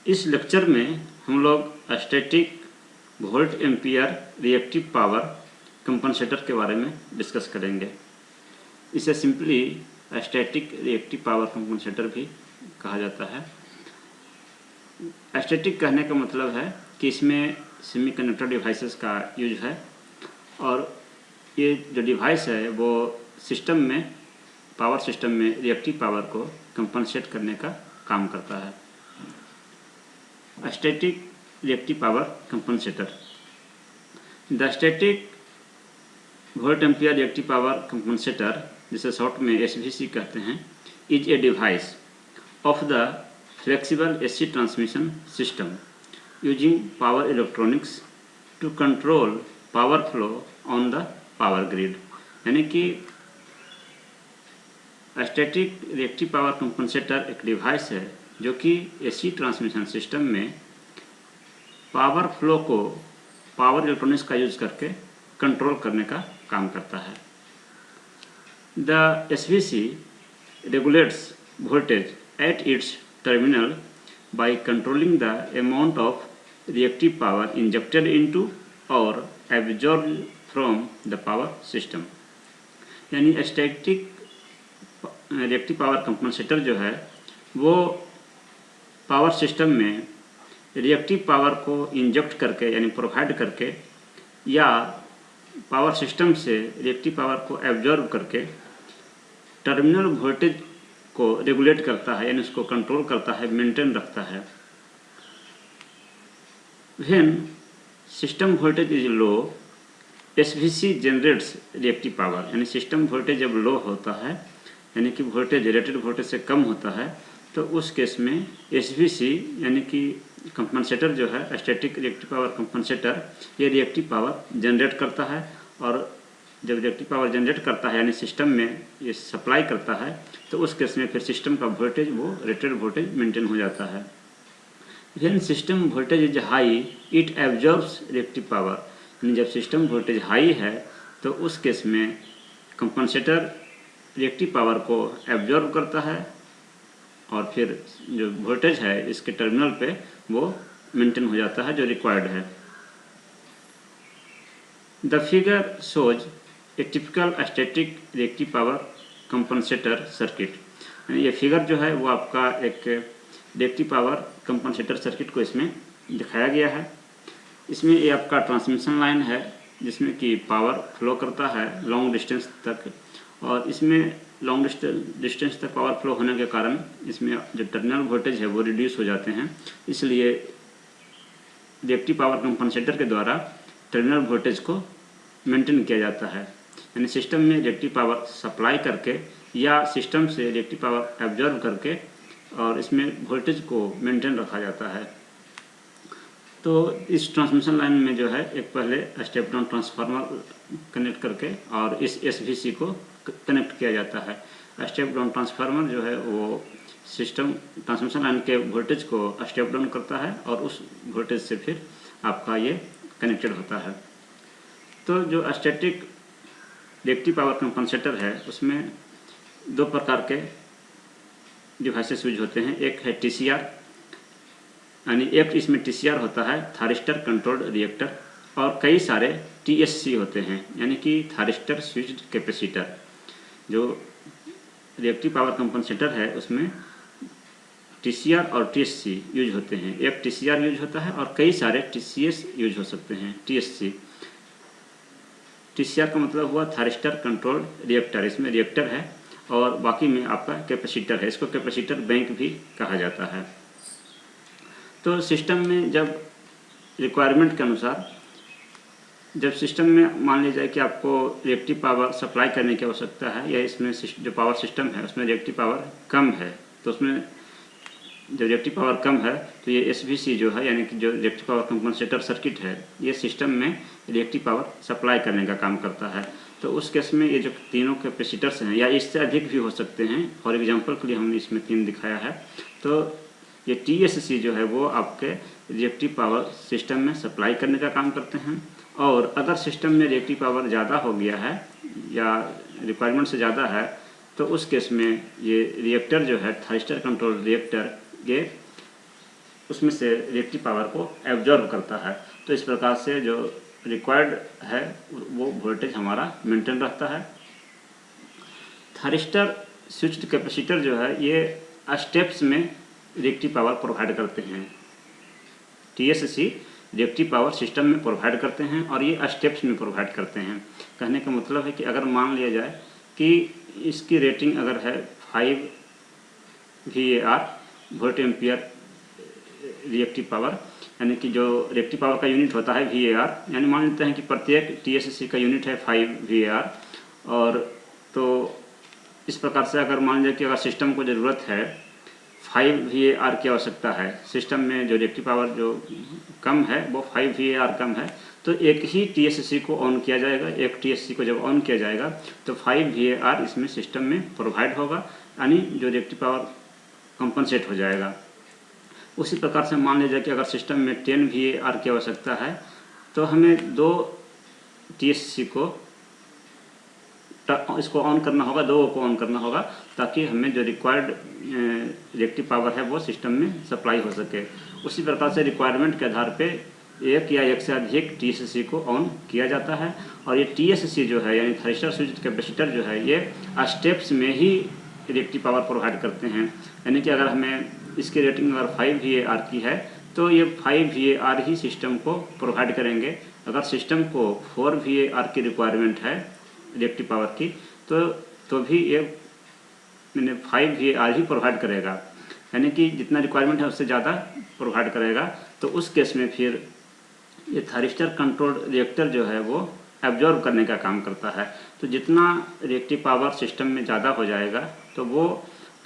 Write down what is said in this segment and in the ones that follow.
इस लेक्चर में हम लोग static volt ampere reactive power compensator के बारे में डिस्कस करेंगे। इसे simply static reactive power compensator भी कहा जाता है। स्टैटिक कहने का मतलब है कि इसमें सेमीकंडक्टर डिवाइसेस का यूज है और ये जो डिवाइस है वो सिस्टम में पावर सिस्टम में रिएक्टिव पावर को कंपनसेट करने का काम करता है। Static reactive power compensator, the static volt ampere reactive power compensator, जिसे शॉर्ट में SVC कहते हैं, is a device of the flexible AC transmission system using power electronics to control power flow on the power grid. यानी कि static reactive power compensator एक device है जो कि AC ट्रांसमिशन सिस्टम में पावर फ्लो को पावर इलेक्ट्रॉनिक्स का use करके कंट्रोल करने का काम करता है। The SVC regulates voltage at its terminal by controlling the amount of reactive power injected into or absorbed from the power system। यानी स्टैटिक रिएक्टिव पावर कंपनसेटर जो है वो पावर सिस्टम में रिएक्टिव पावर को इंजेक्ट करके यानी provide करके या पावर सिस्टम से रिएक्टिव पावर को एब्जॉर्ब करके टर्मिनल वोल्टेज को रेगुलेट करता है, यानी उसको कंट्रोल करता है, मेंटेन रखता है। When system voltage is low, SVC generates reactive power. यानी सिस्टम वोल्टेज जब लो होता है यानी कि वोल्टेज रेटेड वोल्टेज से कम होता है तो उस केस में SVC यानी कि कंपनसेटर जो है स्टैटिक रिएक्टिव पावर कंपनसेटर ये रिएक्टिव पावर जनरेट करता है और जब रिएक्टिव पावर जनरेट करता है यानी सिस्टम में ये सप्लाई करता है तो उस केस में फिर सिस्टम का वोल्टेज वो रेटेड वोल्टेज मेंटेन हो जाता है। When system voltage is high it absorbs reactive power. यानी जब सिस्टम वोल्टेज हाई है तो उस केस में कंपनसेटर रिएक्टिव पावर को एब्जॉर्ब करता है और फिर जो वोल्टेज है इसके टर्मिनल पे वो मेंटेन हो जाता है जो रिक्वायर्ड है। The figure shows A typical static reactive power compensator circuit. ये फिगर जो है वो आपका एक रिएक्टिव पावर कंपनसेटर सर्किट को इसमें दिखाया गया है। इसमें ये आपका ट्रांसमिशन लाइन है जिसमें कि पावर फ्लो करता है लॉन्ग डिस्टेंस तक और इसमें लॉन्ग डिस्टेंस तक पावर फ्लो होने के कारण इसमें जो टर्मिनल वोल्टेज है वो रिड्यूस हो जाते हैं। इसलिए रिएक्टिव पावर कंपनसेटर के द्वारा टर्मिनल वोल्टेज को मेंटेन किया जाता है। यानी सिस्टम में रिएक्टिव पावर सप्लाई करके या सिस्टम से रिएक्टिव पावर एब्जॉर्ब करके और इसमें वोल्टेज को मेंटेन रखा जाता है। तो इस ट्रांसमिशन लाइन में जो है एक पहले स्टेप डाउन ट्रांसफार्मर कनेक्ट करके और इस SVC को कनेक्ट किया जाता है। स्टेप डाउन ट्रांसफार्मर जो है वो सिस्टम ट्रांसमिशन लाइन के वोल्टेज को स्टेप डाउन करता है और उस वोल्टेज से फिर आपका ये कनेक्टेड होता है। तो जो स्टैटिक रिएक्टिव पावर कंपनसेटर है उसमें दो प्रकार के डिवाइसेस यूज होते हैं। एक है TCR यानी एक इसमें TCR होता है थारिस्टर कंट्रोल्ड रिएक्टर और कई सारे TSC होते हैं यानी कि थारिस्टर स्विच्ड कैपेसिटर। जो रिएक्टिव पावर कंपनसेटर है उसमें TCR और TSC यूज होते हैं। एक TCR यूज होता है और कई सारे TCS यूज हो सकते हैं। TCR का मतलब हुआ थारिस्टर कंट्रोल्ड रिएक्टर, इसमें रिएक्टर है और बाकी में आपका कैपेसिटर है, इसको कैपेसिटर बैंक भी कहा जाता है। तो सिस्टम में जब रिक्वायरमेंट के अनुसार जब सिस्टम में मान लीजिए कि आपको रिएक्टिव पावर सप्लाई करने की आवश्यकता है या इसमें जो पावर सिस्टम है उसमें रिएक्टिव पावर कम है तो उसमें जब रिएक्टिव पावर कम है तो ये SVC जो है यानी कि जो रिएक्टिव पावर कंपनसेटर सर्किट है ये सिस्टम में रिएक्टिव पावर सप्लाई करने का काम करता है। तो उस केस में ये जो तीनों कैपेसिटर्स हैं या इससे अधिक भी हो सकते हैं, फॉर एग्जांपल के लिए हमने इसमें 3 दिखाया है। तो ये TSC जो है वो आपके रिएक्टिव पावर सिस्टम में सप्लाई करने का काम करते हैं और अगर सिस्टम में रिएक्टिव पावर ज़्यादा हो गया है या रिक्वायरमेंट से ज़्यादा है तो उस केस में ये रिएक्टर जो है थारिस्टर कंट्रोल रिएक्टर ये उसमें से रिएक्टिव पावर को एब्जॉर्ब करता है। तो इस प्रकार से जो रिक्वायर्ड है वो वोल्टेज हमारा मेंटेन रहता है। थायरिस्टर स्विच्ड कैपेसिटर जो है ये स्टेप्स में रिएक्टिव पावर प्रोवाइड करते हैं। TSC रिएक्टिव पावर सिस्टम में प्रोवाइड करते हैं और ये स्टेप्स में प्रोवाइड करते हैं। कहने का मतलब है कि अगर मान लिया जाए कि इसकी रेटिंग अगर है 5 VAR volt ampere reactive power, यानी कि जो रिएक्टिव पावर का यूनिट होता है VAR, यानी मान लेते हैं कि प्रत्येक TSC का यूनिट है 5 VAR। और तो इस प्रकार से अगर मान लीजिए कि अगर सिस्टम को ज़रूरत है 5 VAR की आवश्यकता है, सिस्टम में जो रिएक्टिव पावर जो कम है वो 5 VAR कम है, तो एक ही TSC को ऑन किया जाएगा। एक TSC को जब ऑन किया जाएगा तो 5 VAR इसमें सिस्टम में प्रोवाइड होगा, यानी जो रिएक्टिव पावर कंपनसेट हो जाएगा। उसी प्रकार से मान लीजिए कि अगर सिस्टम में 10 VAR की आवश्यकता है तो हमें 2 TSC को इसको ऑन करना होगा, 2 को ऑन करना होगा, ताकि हमें जो रिक्वायर्ड रिएक्टिव पावर है वो सिस्टम में सप्लाई हो सके। उसी प्रकार से रिक्वायरमेंट के आधार पे एक या एक से अधिक TSC को ऑन किया जाता है। और ये TSC जो है यानी थायरिस्टर स्विच्ड कैपेसिटर जो है ये स्टेप्स में ही रिएक्टिव पावर प्रोवाइड करते हैं। यानी कि अगर हमें इसकी रेटिंग अगर 5 VAR की है तो ये 5 VAR ही सिस्टम को प्रोवाइड करेंगे। अगर सिस्टम को 4 VAR की रिक्वायरमेंट है रिएक्टिव पावर की तो भी ये मैंने 5 VAR ही प्रोवाइड करेगा, यानी कि जितना रिक्वायरमेंट है उससे ज़्यादा प्रोवाइड करेगा। तो उस केस में फिर ये थायरिस्टर कंट्रोल्ड रिएक्टर जो है वो एब्जॉर्ब करने का काम करता है। तो जितना रिएक्टिव पावर सिस्टम में ज़्यादा हो जाएगा तो वो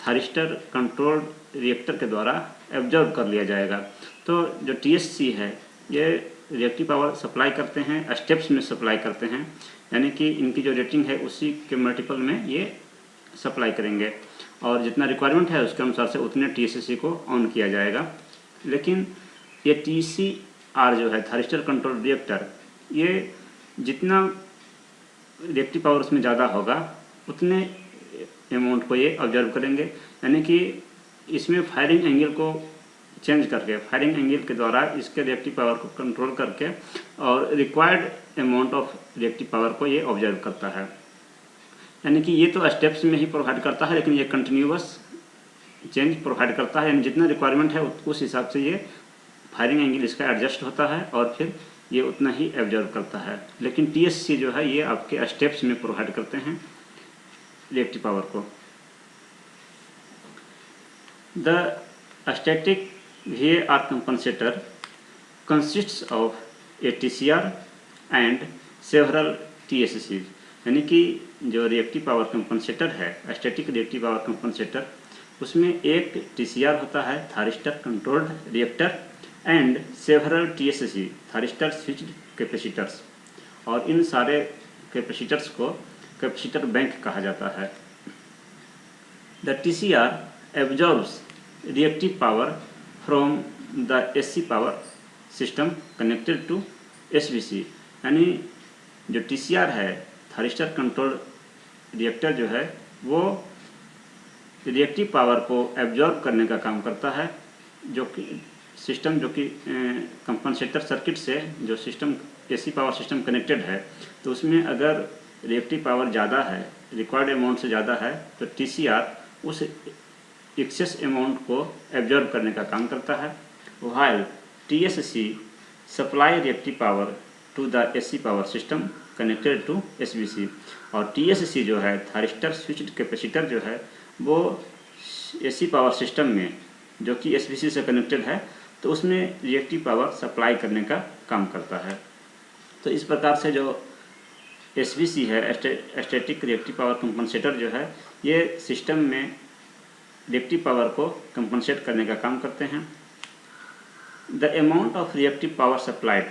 थायरिस्टर कंट्रोल्ड रिएक्टर के द्वारा एब्जॉर्ब कर लिया जाएगा। तो जो TSC है ये रिएक्टिव पावर सप्लाई करते हैं, स्टेप्स में सप्लाई करते हैं, यानी कि इनकी जो रेटिंग है उसी के मल्टीपल में ये सप्लाई करेंगे और जितना रिक्वायरमेंट है उसके अनुसार से उतने TSC को ऑन किया जाएगा। लेकिन ये TCR जो है थायरिस्टर कंट्रोल रिएक्टर, ये जितना रिएक्टिव पावर उसमें ज़्यादा होगा उतने अमाउंट को ये ऑब्जर्व करेंगे, यानी कि इसमें फायरिंग एंगल को चेंज करके, फायरिंग एंगल के द्वारा इसके रिएक्टिव पावर को कंट्रोल करके और required amount of reactive power को ये ऑब्जर्व करता है। यानी कि ये तो स्टेप्स में ही प्रोवाइड करता है, लेकिन ये कंटिन्यूअस चेंज प्रोवाइड करता है, यानी जितना रिक्वायरमेंट है उस हिसाब से ये फायरिंग एंगल इसका एडजस्ट होता है और फिर ये उतना ही एब्जॉर्व करता है। लेकिन TSC जो है ये आपके स्टेप्स में प्रोवाइड करते हैं रिएक्टिव पावर को। The static VAR compensator consists of a TCR and several TSCs, यानी कि जो रिएक्टिव पावर कंपनसेटर है स्टैटिक रिएक्टिव पावर कंपनसेटर, उसमें एक TCR होता है thyristor controlled reactor and several TSC thyristor switched capacitors, और इन सारे कैपेसिटर्स को कैपेसिटर बैंक कहा जाता है। The TCR absorbs reactive power from the AC power system connected to SVC, यानी जो TCR है थायरिस्टर कंट्रोल रिएक्टर जो है वो रिएक्टिव पावर को एब्जॉर्ब करने का काम करता है, जो कि सिस्टम जो कि कंपनसेटर सर्किट से जो system AC power system connected है तो उसमें अगर रिएक्टिव पावर ज़्यादा है, रिक्वायर्ड अमाउंट से ज़्यादा है, तो TCR उस एक्सेस अमाउंट को एब्जॉर्ब करने का काम करता है। While TSC supply reactive power to the AC power system connected to SVC, और TSC जो है थायरिस्टर स्विच्ड कैपेसिटर जो है वो AC पावर सिस्टम में जो कि SVC से कनेक्टेड है तो उसमें रिएक्टिव पावर सप्लाई करने का काम करता है। तो इस प्रकार से जो SVC है स्टैटिक रिएक्टिव पावर कंपनसेटर जो है ये सिस्टम में रिएक्टिव पावर को कंपनसेट करने का काम करते हैं। The amount of reactive power supplied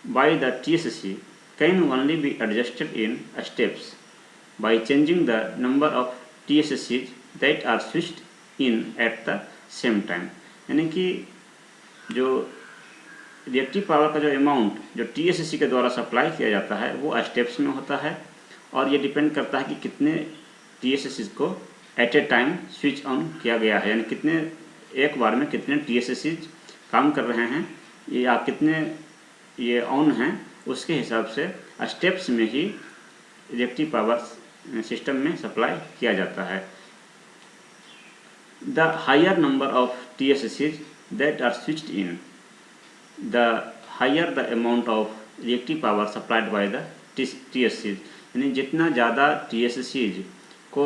by the TSC can only be adjusted in steps by changing the number of TSCs that are switched in at the same time, यानी कि जो reactive power का जो amount जो TSC के द्वारा supply किया जाता है वो स्टेप्स में होता है और ये डिपेंड करता है कि कितने TSCs को at a time switch on किया गया है, यानी कितने एक बार में कितने TSCs काम कर रहे हैं या कितने ये ऑन हैं, उसके हिसाब से स्टेप्स में ही रिएक्टिव पावर सिस्टम में सप्लाई किया जाता है। The higher number of TSCs that are switched in, the higher the amount of reactive power supplied by the TSCs, यानी जितना ज़्यादा TSCs को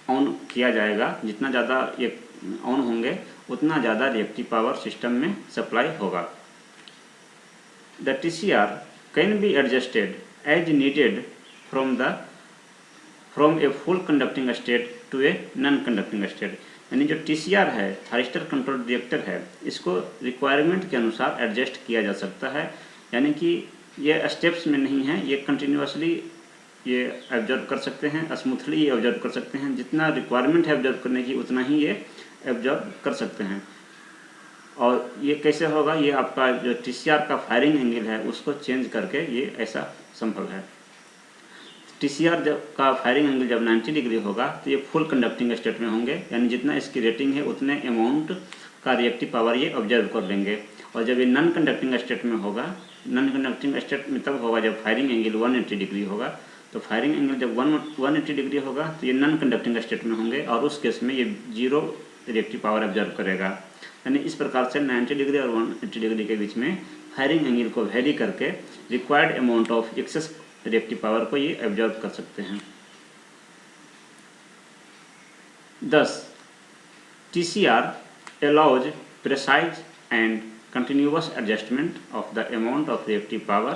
ऑन किया जाएगा, जितना ज़्यादा ये ऑन होंगे उतना ज़्यादा रिएक्टिव पावर सिस्टम में सप्लाई होगा। The TCR can be adjusted as needed from a full conducting state to a non conducting state, यानी जो TCR है, थायरिस्टर कंट्रोल रिएक्टर है, इसको रिक्वायरमेंट के अनुसार एडजस्ट किया जा सकता है। यानी कि ये स्टेप्स में नहीं है, ये कंटिन्यूसली ये एब्जॉर्ब कर सकते हैं, स्मूथली ये एब्जॉर्ब कर सकते हैं। जितना रिक्वायरमेंट है एब्जॉर्ब करने की उतना ही ये एब्जॉर्ब कर सकते हैं। और ये कैसे होगा, ये आपका जो TCR का फायरिंग एंगल है उसको चेंज करके ये ऐसा संभव है। TCR का फायरिंग एंगल जब 90 डिग्री होगा तो ये फुल कंडक्टिंग स्टेट में होंगे, यानी जितना इसकी रेटिंग है उतने अमाउंट का रिएक्टिव पावर ये ऑब्जर्व कर लेंगे। और जब ये नॉन कंडक्टिंग स्टेट में होगा, नॉन कंडक्टिंग स्टेट में तब होगा जब फायरिंग एंगल 180 डिग्री होगा। तो फायरिंग एंगल जब 180 डिग्री होगा तो ये नॉन कंडक्टिंग स्टेट में होंगे और उस केस में ये 0 रिएक्टिव पावर ऑब्जर्व करेगा। यानी इस प्रकार से 90 डिग्री और 180 डिग्री के बीच में फायरिंग एंगल को वेरी करके required amount of excess reactive power को ये एब्जॉर्ब कर सकते हैं। 10. TCR allows precise and continuous adjustment of the amount of reactive power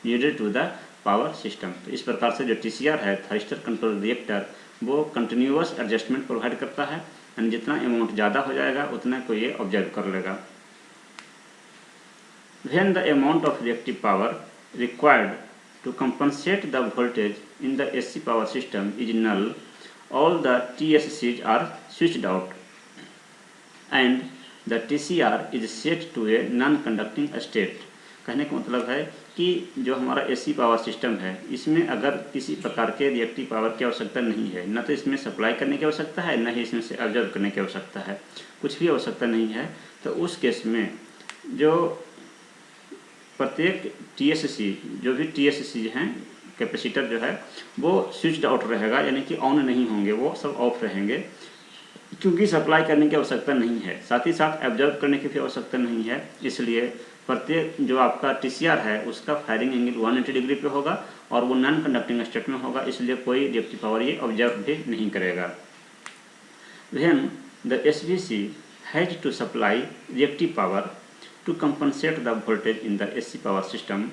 needed to the power system। तो इस प्रकार से जो TCR है, थायरिस्टर कंट्रोल रिएक्टर, वो कंटिन्यूस एडजस्टमेंट प्रोवाइड करता है, यानी जितना अमाउंट ज़्यादा हो जाएगा उतना को ये ऑब्जर्व कर लेगा। When the amount of reactive power required to compensate the voltage in the AC power system is null, all the TSCs are switched out and the TCR is set to a non-conducting state। कहने का मतलब है कि जो हमारा AC power system है, इसमें अगर किसी प्रकार के रिएक्टिव पावर की आवश्यकता नहीं है, न तो इसमें सप्लाई करने की आवश्यकता है, न ही इसमें से ऑब्जर्व करने की आवश्यकता है, कुछ भी आवश्यकता नहीं है, तो उस केस में जो प्रत्येक TSC, जो भी TSC हैं, कैपेसिटर जो है वो स्विच्ड आउट रहेगा, यानी कि ऑन नहीं होंगे, वो सब ऑफ रहेंगे, क्योंकि सप्लाई करने की आवश्यकता नहीं है, साथ ही साथ एब्जॉर्ब करने की भी आवश्यकता नहीं है। इसलिए प्रत्येक जो आपका TCR है उसका फायरिंग एंगल 180 डिग्री पे होगा और वो नॉन कंडक्टिंग स्टेट में होगा, इसलिए कोई रिएक्टिव पावर ये ऑब्जर्व भी नहीं करेगा। When the SVC has to supply reactive power to compensate the voltage in the AC power system,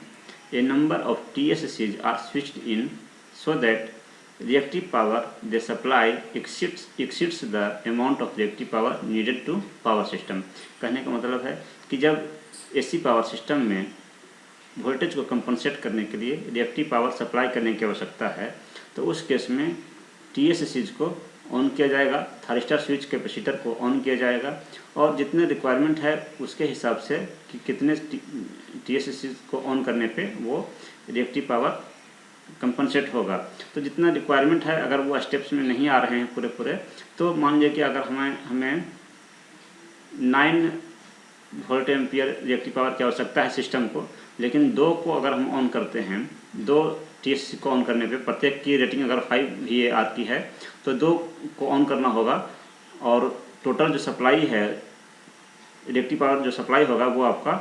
a number of TSCs are switched in so that reactive power they supply exceeds the amount of reactive power needed to power system। कहने का मतलब है कि जब AC power system में voltage को compensate करने के लिए रिएक्टिव पावर सप्लाई करने की आवश्यकता है, तो उस केस में TSCs को ऑन किया जाएगा, थायरिस्टर स्विच कैपेसिटर को ऑन किया जाएगा और जितने रिक्वायरमेंट है उसके हिसाब से कि कितने TSCs को ऑन करने पे वो रिएक्टिव पावर कंपनसेट होगा। तो जितना रिक्वायरमेंट है, अगर वो स्टेप्स में नहीं आ रहे हैं पूरे, तो मान लीजिए कि अगर हमें 9 वोल्ट एम्पियर रिएक्टिव पावर की आवश्यकता है सिस्टम को, लेकिन 2 को अगर हम ऑन करते हैं, 2 TSC को ऑन करने पे प्रत्येक की रेटिंग अगर 5 VAR की है तो 2 को ऑन करना होगा और टोटल जो सप्लाई है, रिएक्टिव पावर जो सप्लाई होगा वो आपका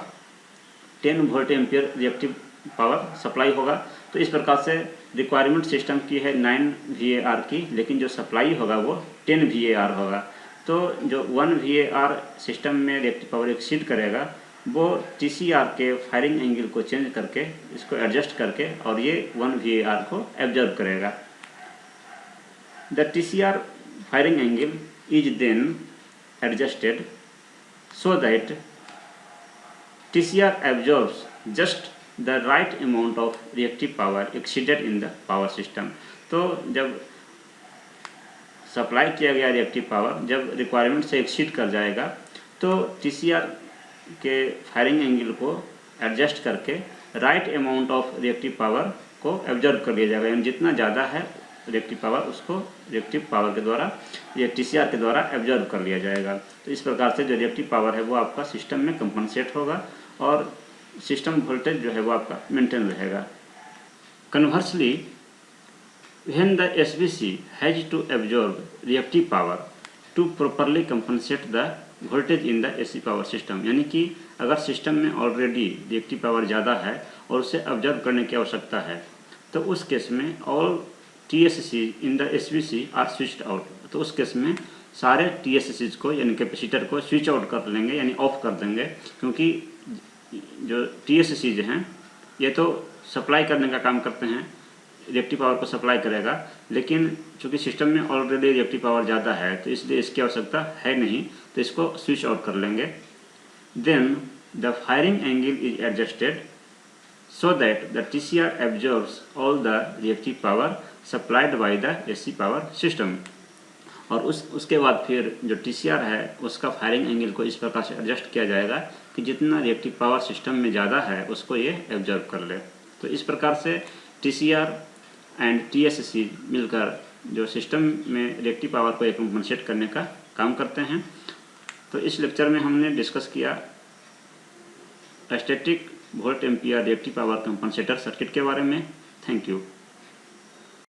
10 volt ampere reactive power supply होगा। तो इस प्रकार से रिक्वायरमेंट सिस्टम की है 9 VAR की, लेकिन जो सप्लाई होगा वो 10 VAR होगा। तो जो 1 VAR सिस्टम में रिएक्टिव पावर एक्सीड करेगा, वो TCR के फायरिंग एंगल को चेंज करके, इसको एडजस्ट करके और ये 1 VAR को एब्जॉर्ब करेगा। The TCR firing angle is then adjusted so that TCR absorbs just the right amount of reactive power exceeded in the power system। तो जब सप्लाई किया गया रिएक्टिव पावर जब रिक्वायरमेंट से एक्सीड कर जाएगा, तो TCR के फायरिंग एंगल को एडजस्ट करके right amount of reactive power को एब्जॉर्ब कर लिया जाएगा, यानी जितना ज़्यादा है रिएक्टिव पावर उसको रिएक्टिव पावर के द्वारा ये TCR के द्वारा एब्जॉर्ब कर लिया जाएगा। तो इस प्रकार से जो रिएक्टिव पावर है वो आपका सिस्टम में कंपनसेट होगा और सिस्टम वोल्टेज जो है वो आपका मेंटेन रहेगा। Conversely, when the SVC has to absorb reactive power to properly compensate the voltage in the AC power system, यानी कि अगर सिस्टम में ऑलरेडी रिएक्टिव पावर ज़्यादा है और उसे ऑब्जर्व करने की आवश्यकता है तो उस केस में all TSC in the SVC are switched out. तो उस केस में सारे TSCs को यानी कैपेसिटर को स्विच आउट कर लेंगे यानी ऑफ कर देंगे, क्योंकि जो TSCs हैं ये तो सप्लाई करने का काम करते हैं, रिएक्टिव पावर को सप्लाई करेगा, लेकिन चूंकि सिस्टम में ऑलरेडी रिएक्टिव पावर ज़्यादा है तो इसलिए इसकी आवश्यकता है नहीं, तो इसको स्विच आउट कर लेंगे। Then the firing angle is adjusted so that the TCR absorbs all the reactive power supplied by the AC power system. और उसके बाद फिर जो TCR है उसका फायरिंग एंगल को इस प्रकार से एडजस्ट किया जाएगा कि जितना रिएक्टिव पावर सिस्टम में ज़्यादा है उसको ये एब्जॉर्ब कर ले। तो इस प्रकार से TCR एंड TSC मिलकर जो सिस्टम में रिएक्टिव पावर को कंपनसेट करने का काम करते हैं। तो इस लेक्चर में हमने डिस्कस किया static volt ampere reactive power compensator circuit के बारे में। Thank you.